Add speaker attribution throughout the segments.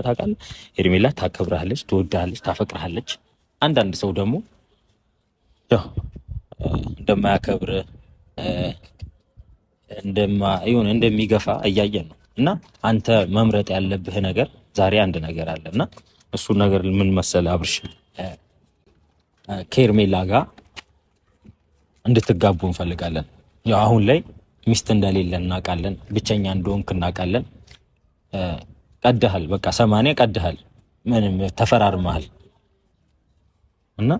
Speaker 1: ታውቃለህ። ሄርሜላ ታከብራለች፣ ትወዳለች፣ ታፈቅራለች። አንዳንድ ሰው ደግሞ ያው እንደማያከብር እንደሚገፋ እያየን ነው። እና አንተ መምረጥ ያለብህ ነገር ዛሬ አንድ ነገር አለ እና እሱ ነገር ምን መሰለህ አብርሽ፣ ከሄርሜላ ጋር እንድትጋቡ እንፈልጋለን። ያው አሁን ላይ ሚስት እንደሌለ እናውቃለን፣ ብቸኛ እንደሆንክ እናውቃለን። ቀድሃል፣ በቃ 80 ቀድሃል፣ ምንም ተፈራርመሃል እና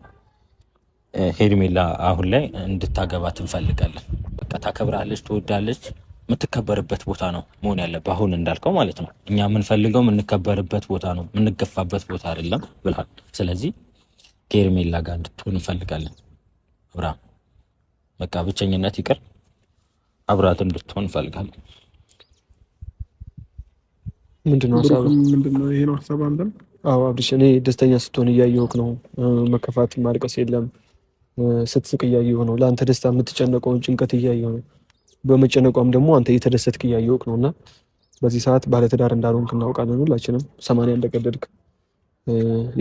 Speaker 1: ሄርሜላ አሁን ላይ እንድታገባት እንፈልጋለን። በቃ ታከብራለች፣ ትወዳለች። የምትከበርበት ቦታ ነው መሆን ያለበት፣ አሁን እንዳልከው ማለት ነው። እኛ የምንፈልገው የምንከበርበት ቦታ ነው፣ የምንገፋበት ቦታ አይደለም ብልሃል። ስለዚህ ከሄርሜላ ጋር እንድትሆን እንፈልጋለን። አብርሃም በቃ ብቸኝነት ይቅር፣ አብራት እንድትሆን እንፈልጋለን።
Speaker 2: ምንድነው ሀሳብ?
Speaker 3: ምንድነው ይሄ ነው ሀሳብ አንተም?
Speaker 2: አዎ አብርሽ፣ እኔ ደስተኛ ስትሆን እያየሁህ ነው። መከፋት ማልቀስ የለም። ስትስቅ እያየሁህ ነው። ለአንተ ደስታ የምትጨነቀውን ጭንቀት እያየሁህ ነው። በመጨነቋም ደግሞ አንተ እየተደሰትክ እያየሁህ ነው። እና በዚህ ሰዓት ባለትዳር እንዳልሆንክ እናውቃለን ሁላችንም። 80 እንደቀደድክ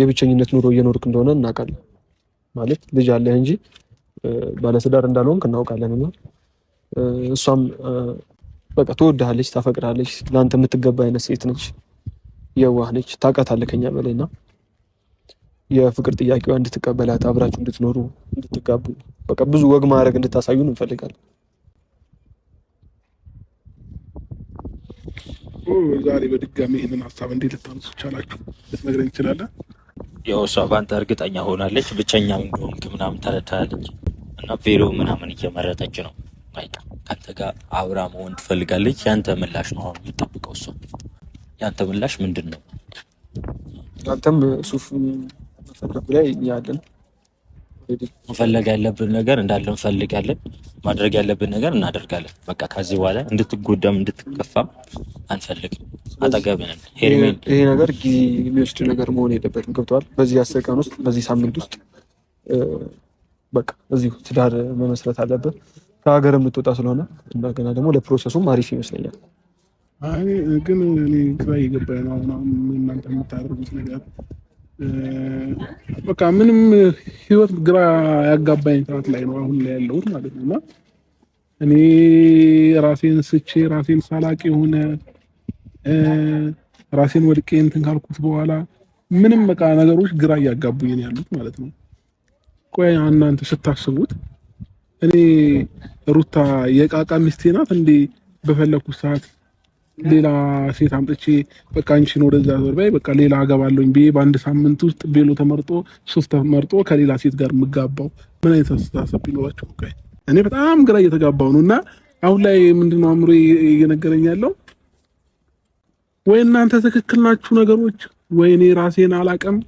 Speaker 2: የብቸኝነት ኑሮ እየኖርክ እንደሆነ እናውቃለን። ማለት ልጅ አለህ እንጂ ባለትዳር እንዳልሆንክ እናውቃለን። እና እሷም በቃ ትወድሃለች፣ ታፈቅራለች። ለአንተ የምትገባ አይነት ሴት ነች። የዋህ ነች፣ ታውቃታለህ ከኛ በላይና የፍቅር ጥያቄዋ እንድትቀበላት፣ አብራችሁ እንድትኖሩ፣ እንድትጋቡ፣ በቃ ብዙ ወግ ማድረግ እንድታሳዩን እንፈልጋለን።
Speaker 3: ዛሬ በድጋሚ ይሄንን ሀሳብ እንዴት ልታነሱ ቻላችሁ? ልትነግረኝ ትችላለህ?
Speaker 1: ያው እሷ በአንተ እርግጠኛ ሆናለች፣ ብቸኛም እንደሆንክ ምናምን ተረድታለች እና ቬሎ ምናምን እየመረጠች ነው። በቃ ከአንተ ጋር አብራ መሆን ትፈልጋለች። ያንተ ምላሽ ነው አሁን የምጠብቀው። እሷ ያንተ ምላሽ ምንድን ነው?
Speaker 2: አንተም ሱፍ መፈለጉ ላይ ያለን
Speaker 1: መፈለግ ያለብን ነገር እንዳለ እንፈልጋለን፣ ማድረግ ያለብን ነገር እናደርጋለን። በቃ ከዚህ በኋላ እንድትጎዳም እንድትከፋም አንፈልግም። አጠገብን
Speaker 2: ይሄ ነገር ጊዜ የሚወስድ ነገር መሆን የለበትም። ገብተዋል። በዚህ 10 ቀን ውስጥ በዚህ ሳምንት ውስጥ በቃ እዚሁ ትዳር መመስረት አለበት። ከሀገር የምትወጣ ስለሆነ እንደገና ደግሞ ለፕሮሰሱም አሪፍ ይመስለኛል።
Speaker 3: ግን እኔ ግራ እየገባኝ ነው አሁን እናንተ የምታደርጉት ነገር። በቃ ምንም ህይወት ግራ ያጋባኝ ሰዓት ላይ ነው አሁን ላይ ያለሁት ማለት ነው። እና እኔ ራሴን ስቼ ራሴን ሳላቅ የሆነ ራሴን ወድቄ እንትን ካልኩት በኋላ ምንም በቃ ነገሮች ግራ እያጋቡኝ ነው ያሉት ማለት ነው። ቆይ እናንተ ስታስቡት እኔ ሩታ የቃቃ ሚስቴ ናት እንዴ? በፈለኩት ሰዓት ሌላ ሴት አምጥቼ በቃ አንቺን ወደዛ ዞር በይ በቃ ሌላ አገባለሁኝ ብዬ በአንድ ሳምንት ውስጥ ቤሎ ተመርጦ ሶስት ተመርጦ ከሌላ ሴት ጋር የምጋባው ምን አይነት አስተሳሰብ ቢኖራቸው? እኔ በጣም ግራ እየተጋባው ነው። እና አሁን ላይ ምንድነው አእምሮ እየነገረኝ ያለው ወይ እናንተ ትክክል ናችሁ ነገሮች፣ ወይ እኔ ራሴን አላቀም።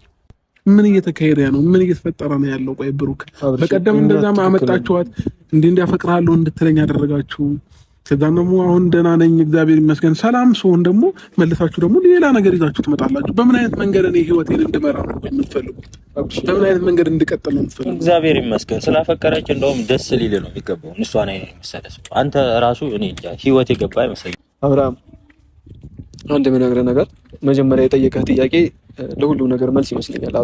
Speaker 3: ምን እየተካሄደ ነው? ምን እየተፈጠረ ነው ያለው? ቆይ ብሩክ፣ በቀደም እንደዛ አመጣችኋት እንዲያፈቅራለሁ እንድትለኝ ያደረጋችሁ። ከዛ ደግሞ አሁን ደህና ነኝ እግዚአብሔር ይመስገን ሰላም ስሆን ደግሞ መልሳችሁ ደግሞ ሌላ ነገር ይዛችሁ ትመጣላችሁ። በምን አይነት መንገድ እኔ ህይወቴን እንድመራ ነው የምትፈልጉት? በምን አይነት መንገድ እንድቀጥል ነው የምትፈልጉት?
Speaker 1: እግዚአብሔር ይመስገን ስላፈቀረች እንደውም ደስ ሊል ነው የሚገባው። እሷ ነው የመሰለሽ። አንተ ራሱ እኔ እንጃ ህይወት የገባ አይመስለኝም።
Speaker 2: አብርሃም፣ አንድ የምነግርህ ነገር መጀመሪያ የጠየቀህ ጥያቄ ለሁሉ ነገር መልስ ይመስለኛል።